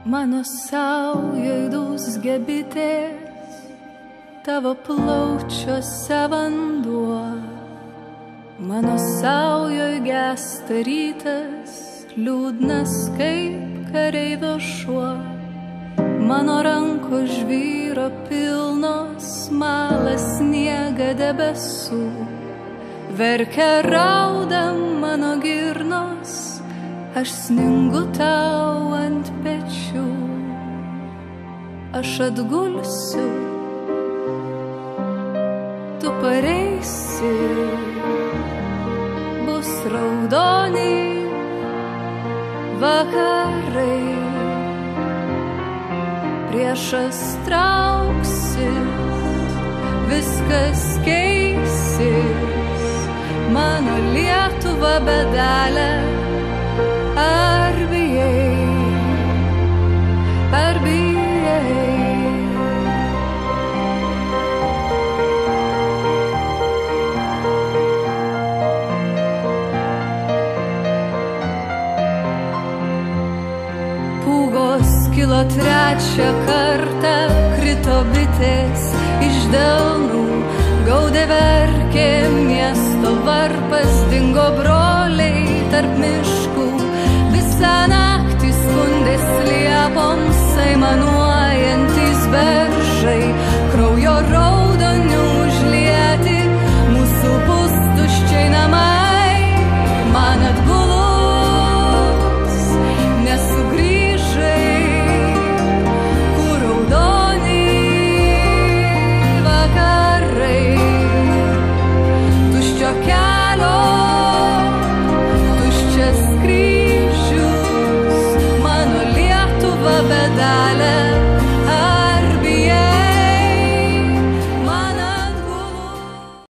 Mano saujoj dūzgia bitės, tavo plaučiuose vanduo. Mano saujoj gęsta rytas, liūdnas kaip kareivio šuo. Mano rankos žvyro pilnos, mala sniega debesų. Verkia rauda mano girnos, aš sningu tau ant pečių. Aš atgulsiu, tu pareisi, bus raudoni vakarai. Priešas trauksis, viskas keisis, mano Lietuva bedalė. Ar bijai, ar bijai? Pūgos kilo trečią kartą, krito bitės iš delnų, gaudė verkė miesto varpas, dingo broliai tarp miškų. Visą naktį skundės liepoms aimanuojantys beržai, kraujo raudoniu užlieti mūsų pustuščiai namai. Man atgulus nesugrįžai, kur raudoni vakarai. Tuščio kelio, tuščias kryžius, mano Lietuva bedalė.